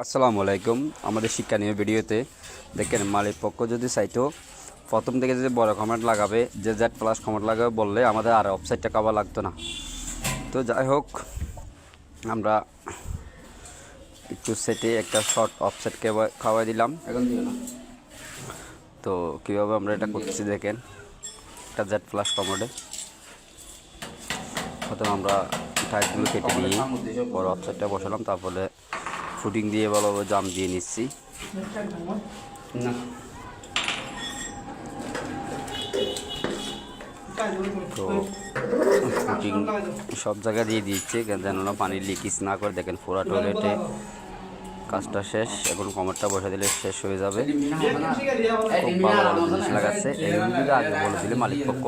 আসসালামু আলাইকুম। আমাদের শিক্ষা নিয়ে ভিডিওতে দেখেন, মালিক পক্ষ যদি চাইতো প্রথম থেকে যদি বড় কমেন্ট লাগাবে, যে Z+ কমেন্ট লাগাবে বললে আমাদের আর অফসাইটটা কাবা লাগতো না। তো যাই হোক, আমরা একটু সেটে একটা শর্ট অফসাইট খাওয়াই দিলাম। তো কীভাবে আমরা এটা করতেছি দেখেন, একটা Z+ কমেন্টে প্রথমে আমরা টাইটগুলো কেটে নিয়ে বড় অফসাইটটা বসালাম, তারপরে ফুটিং দিয়ে ভালোভাবে জাম দিয়ে নিচ্ছি। তো ফুটিং সব জায়গায় দিয়ে দিচ্ছে যেন না পানির লিকেজ না করে। দেখেন পুরা টয়লেটে কাজটা শেষ, এখন কমেন্টটা বসে দিলে শেষ হয়ে যাবে। খুব ভালো ভালো জিনিস লাগাচ্ছে। এগুলো যদি আগে বলে দিলে মালিক পক্ষ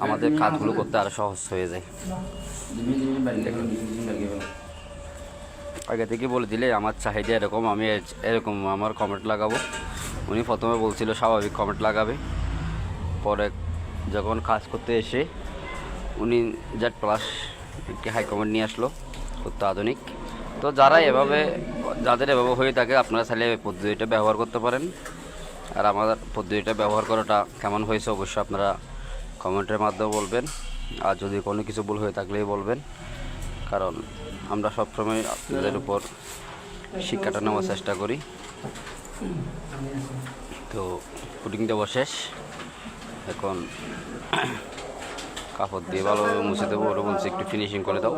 আমাদের কাজগুলো করতে আরও সহজ হয়ে যায়। আগে থেকে বলে দিলে আমার চাহিদা এরকম, আমি এরকম আমার কমেন্ট লাগাবো। উনি প্রথমে বলছিল স্বাভাবিক কমেন্ট লাগাবে, পরে যখন কাজ করতে এসে উনি Z+ একটি হাই কমেন্ট নিয়ে আসলো, অত্যাধুনিক। তো যাদের এভাবে হয়ে থাকে আপনারা চাইলে পদ্ধতিটা ব্যবহার করতে পারেন। আর আমাদের পদ্ধতিটা ব্যবহার করাটা কেমন হয়েছে অবশ্যই আপনারা কমেন্টের মাধ্যমে বলবেন। আর যদি কোনো কিছু ভুল হয়ে থাকলেই বলবেন, কারণ আমরা সবসময় আপনাদের উপর শিক্ষাটা নেওয়ার চেষ্টা করি। তো পুডিংটা শেষ, এখন কাপড় দিয়ে ভালোভাবে মুছে দেবো। ওরা বলছে একটু ফিনিশিং করে দাও।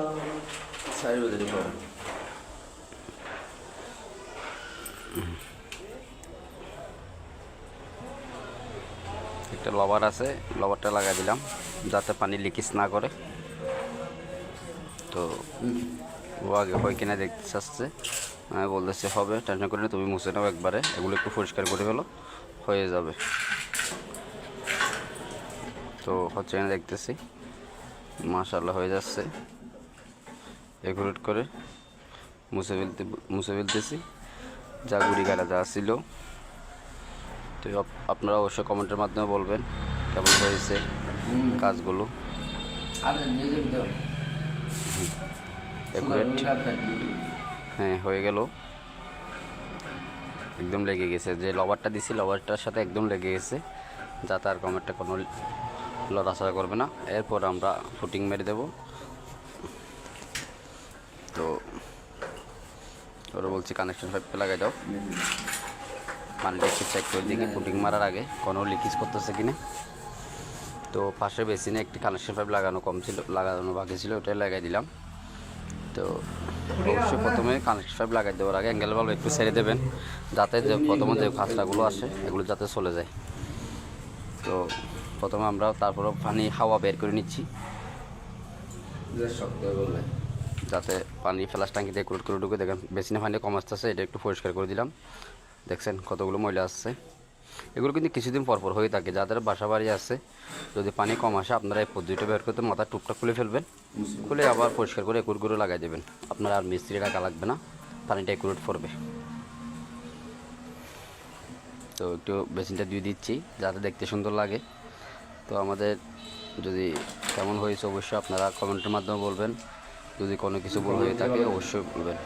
একটা লবার আছে, লবারটা লাগাই দিলাম যাতে পানি লিকেজ না করে। তো ও আগে হয় কিনা দেখতে চাচ্ছে, আমি বলতেছি হবে, টেনশন করে তুমি মুছে নাও একবারে, এগুলো একটু পরিষ্কার করে ফেলো, হয়ে যাবে। তো হচ্ছে না দেখতেছি, মাশাআল্লাহ হয়ে যাচ্ছে। একুরেট করে মুছে ফেলতেছি যা গুড়ি গাড়া যা ছিল। তো আপনারা অবশ্যই কমেন্টের মাধ্যমে বলবেন কেমন হয়েছে কাজগুলো। একুরেট, হ্যাঁ হয়ে গেল। একদম লেগে গেছে, যে লবারটা দিছি লবারটার সাথে একদম লেগে গেছে, যাতে আর কমেন্টটা কোনো লড়াচড়া করবে না। এরপর আমরা ফুটিং মেরে দেব। তো ওরা বলছি কানেকশন পাইপটা লাগাই দাও, পানিটা একটু চেক করে দেখি ফুটিং মারার আগে কোনো লিকেজ করতেছে কিনা। তো পাশে বেসিনে একটি কানেকশন পাইপ লাগানো বাকি ছিল, ওটাই লাগাই দিলাম। তো অবশ্যই প্রথমে কানেকশন পাইপ লাগাই দেওয়ার আগে অ্যাঙ্গেল ভালো একটু ছেড়ে দেবেন, যাতে যে প্রথমে যে কাঁচড়াগুলো আসে এগুলো যাতে চলে যায়। তো প্রথমে আমরা তারপরে হাওয়া বের করে নিচ্ছি, যাতে পানি ফ্লাশ ট্যাঙ্কিতে করে ঢুকে। দেখেন বেসিনে পানি কম আসতেছে, এটা একটু পরিষ্কার করে দিলাম। দেখছেন কতগুলো ময়লা আসছে। এগুলো কিন্তু কিছুদিন পরপর হয়ে থাকে। যাদের বাসা বাড়ি আছে, যদি পানি কম আসে আপনারা এই পদ্ধতিটা বের করতে মাথার টুকটা খুলে ফেলবেন, খুলে আবার পরিষ্কার করে একুরগুলো লাগাই দেবেন। আপনার আর মিস্ত্রি টাকা লাগবে না, পানিটা একুরেট পড়বে। তো একটু বেসিনটা দিয়ে দিচ্ছি যাতে দেখতে সুন্দর লাগে। তো আমাদের যদি কেমন হয়েছে অবশ্যই আপনারা কমেন্টের মাধ্যমে বলবেন। যদি কোনো কিছু ভুল হয়ে থাকে অবশ্যই বলবেন।